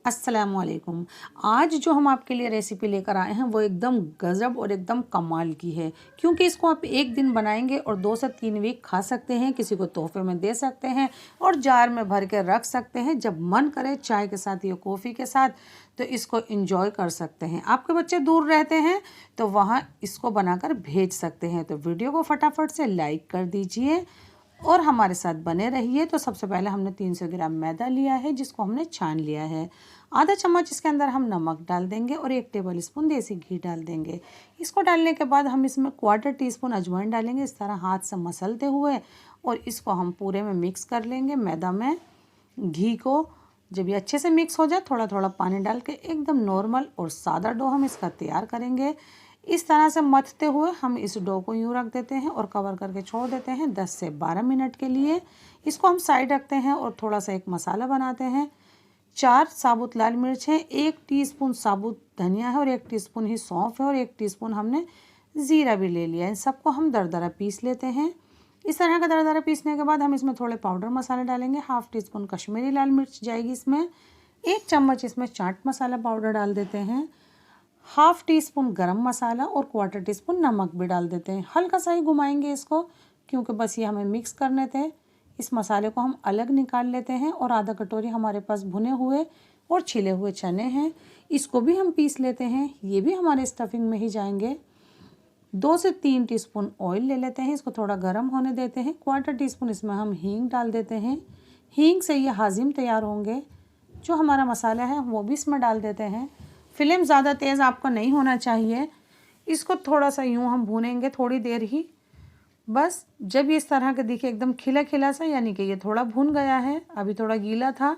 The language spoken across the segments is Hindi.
अस्सलामुअलैकुम। आज जो हम आपके लिए रेसिपी लेकर आए हैं वो एकदम गज़ब और एकदम कमाल की है, क्योंकि इसको आप एक दिन बनाएंगे और 2 से 3 वीक खा सकते हैं, किसी को तोहफे में दे सकते हैं और जार में भर के रख सकते हैं। जब मन करे चाय के साथ या कॉफ़ी के साथ तो इसको इंजॉय कर सकते हैं। आपके बच्चे दूर रहते हैं तो वहाँ इसको बनाकर भेज सकते हैं। तो वीडियो को फटाफट से लाइक कर दीजिए और हमारे साथ बने रहिए। तो सबसे पहले हमने 300 ग्राम मैदा लिया है जिसको हमने छान लिया है। आधा चम्मच इसके अंदर हम नमक डाल देंगे और 1 टेबल स्पून देसी घी डाल देंगे। इसको डालने के बाद हम इसमें 1/4 टीस्पून अजवाइन डालेंगे, इस तरह हाथ से मसलते हुए, और इसको हम पूरे में मिक्स कर लेंगे मैदा में घी को। जब ये अच्छे से मिक्स हो जाए थोड़ा थोड़ा पानी डाल के एकदम नॉर्मल और सादा डो हम इसका तैयार करेंगे। इस तरह से मथते हुए हम इस डो को यूँ रख देते हैं और कवर करके छोड़ देते हैं 10 से 12 मिनट के लिए। इसको हम साइड रखते हैं और थोड़ा सा एक मसाला बनाते हैं। 4 साबुत लाल मिर्च हैं, 1 टीस्पून साबुत धनिया है और 1 टीस्पून ही सौंफ है और 1 टीस्पून हमने ज़ीरा भी ले लिया है। इन सबको हम दरदरा पीस लेते हैं। इस तरह का दरदरा पीसने के बाद हम इसमें थोड़े पाउडर मसाले डालेंगे। 1/2 टीस्पून कश्मीरी लाल मिर्च जाएगी इसमें, 1 चम्मच इसमें चाट मसाला पाउडर डाल देते हैं, 1/2 टीस्पून गरम मसाला और 1/4 टीस्पून नमक भी डाल देते हैं। हल्का सा ही घुमाएंगे इसको, क्योंकि बस ये हमें मिक्स करने थे। इस मसाले को हम अलग निकाल लेते हैं और आधा कटोरी हमारे पास भुने हुए और छिले हुए चने हैं, इसको भी हम पीस लेते हैं। ये भी हमारे स्टफिंग में ही जाएंगे। 2 से 3 टीस्पून ऑयल ले लेते हैं, इसको थोड़ा गर्म होने देते हैं। 1/4 टीस्पून इसमें हम हींग डाल देते हैं। हींग से ये हाजिम तैयार होंगे। जो हमारा मसाला है वो भी इसमें डाल देते हैं। फ्लेम ज़्यादा तेज़ आपका नहीं होना चाहिए। इसको थोड़ा सा यूँ हम भूनेंगे थोड़ी देर ही। बस जब ये इस तरह के दिखे एकदम खिला खिला सा, यानी कि ये थोड़ा भून गया है, अभी थोड़ा गीला था,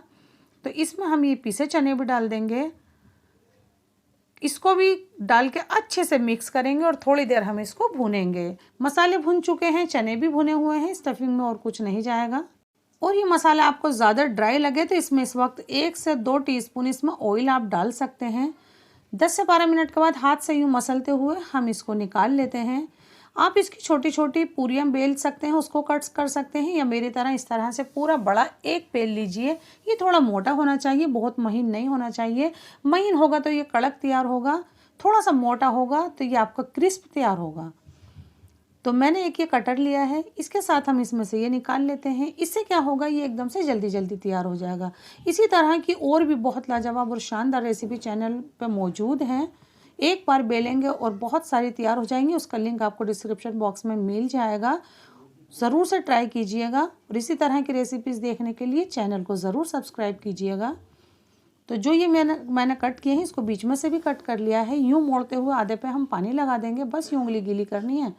तो इसमें हम ये पीसे चने भी डाल देंगे। इसको भी डाल के अच्छे से मिक्स करेंगे और थोड़ी देर हम इसको भूनेंगे। मसाले भुन चुके हैं, चने भी भुने हुए हैं, स्टफिंग में और कुछ नहीं जाएगा। और ये मसाला आपको ज़्यादा ड्राई लगे तो इसमें इस वक्त 1 से 2 टीस्पून इसमें ऑयल आप डाल सकते हैं। 10 से 12 मिनट के बाद हाथ से यूँ मसलते हुए हम इसको निकाल लेते हैं। आप इसकी छोटी छोटी पूरियाँ बेल सकते हैं, उसको कट कर सकते हैं, या मेरी तरह इस तरह से पूरा बड़ा एक बेल लीजिए। ये थोड़ा मोटा होना चाहिए, बहुत महीन नहीं होना चाहिए। महीन होगा तो ये कड़क तैयार होगा, थोड़ा सा मोटा होगा तो ये आपका क्रिस्प तैयार होगा। तो मैंने एक ये कटर लिया है, इसके साथ हम इसमें से ये निकाल लेते हैं। इससे क्या होगा, ये एकदम से जल्दी जल्दी तैयार हो जाएगा। इसी तरह की और भी बहुत लाजवाब और शानदार रेसिपी चैनल पे मौजूद हैं। एक बार बेलेंगे और बहुत सारी तैयार हो जाएंगी। उसका लिंक आपको डिस्क्रिप्शन बॉक्स में मिल जाएगा, ज़रूर से ट्राई कीजिएगा। और इसी तरह की रेसिपीज़ देखने के लिए चैनल को ज़रूर सब्सक्राइब कीजिएगा। तो जो ये मैंने कट किए हैं, इसको बीच में से भी कट कर लिया है। यूँ मोड़ते हुए आधे पे हम पानी लगा देंगे, बस यूँ उंगली गीली करनी है।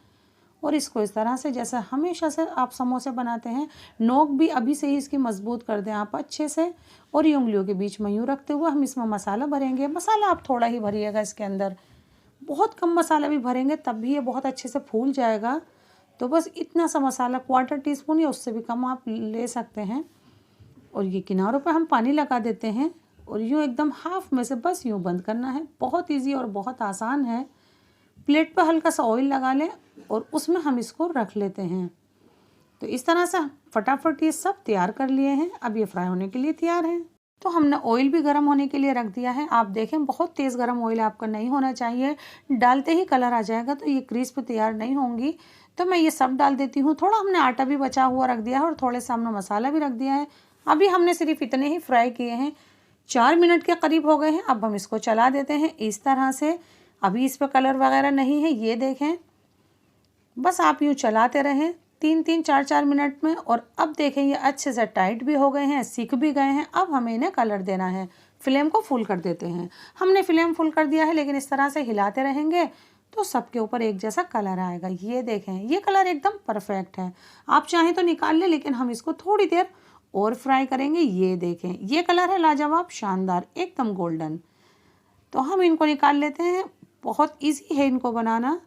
और इसको इस तरह से, जैसे हमेशा से आप समोसे बनाते हैं, नोक भी अभी से ही इसकी मजबूत कर दें आप अच्छे से। और ये उंगलियों के बीच में यूँ रखते हुए हम इसमें मसाला भरेंगे। मसाला आप थोड़ा ही भरिएगा इसके अंदर, बहुत कम मसाला भी भरेंगे तब भी ये बहुत अच्छे से फूल जाएगा। तो बस इतना सा मसाला, 1/4 टीस्पून या उससे भी कम आप ले सकते हैं। और ये किनारों पर हम पानी लगा देते हैं और यूँ एकदम हाफ में से बस यूँ बंद करना है। बहुत ईजी और बहुत आसान है। प्लेट पर हल्का सा ऑयल लगा लें और उसमें हम इसको रख लेते हैं। तो इस तरह से फटाफट ये सब तैयार कर लिए हैं। अब ये फ्राई होने के लिए तैयार है। तो हमने ऑयल भी गर्म होने के लिए रख दिया है। आप देखें बहुत तेज़ गर्म ऑयल आपका नहीं होना चाहिए, डालते ही कलर आ जाएगा तो ये क्रिस्प तैयार नहीं होंगी। तो मैं ये सब डाल देती हूँ। थोड़ा हमने आटा भी बचा हुआ रख दिया है और थोड़े से हमने मसाला भी रख दिया है। अभी हमने सिर्फ इतने ही फ्राई किए हैं, 4 मिनट के करीब हो गए हैं। अब हम इसको चला देते हैं इस तरह से। अभी इस पर कलर वगैरह नहीं है, ये देखें। बस आप यूँ चलाते रहें 3-3 4-4 मिनट में। और अब देखें ये अच्छे से टाइट भी हो गए हैं, सिक भी गए हैं। अब हमें इन्हें कलर देना है। फ्लेम को फुल कर देते हैं। हमने फ्लेम फुल कर दिया है, लेकिन इस तरह से हिलाते रहेंगे तो सबके ऊपर एक जैसा कलर आएगा। ये देखें, ये कलर एकदम परफेक्ट है। आप चाहें तो निकाल लें, लेकिन हम इसको थोड़ी देर और फ्राई करेंगे। ये देखें, ये कलर है लाजवाब, शानदार, एकदम गोल्डन। तो हम इनको निकाल लेते हैं। बहुत ईजी है इनको बनाना।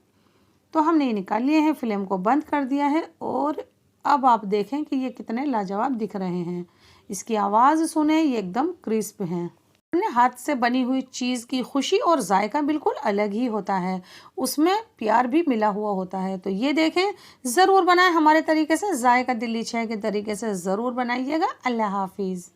तो हमने ये निकाल लिए हैं, फ्लेम को बंद कर दिया है। और अब आप देखें कि ये कितने लाजवाब दिख रहे हैं। इसकी आवाज़ सुने, ये एकदम क्रिस्प हैं। अपने हाथ से बनी हुई चीज़ की खुशी और जायका बिल्कुल अलग ही होता है, उसमें प्यार भी मिला हुआ होता है। तो ये देखें, ज़रूर बनाएं हमारे तरीके से, जायका दिल्ली चाय के तरीके से ज़रूर बनाइएगा। अल्लाह हाफिज़।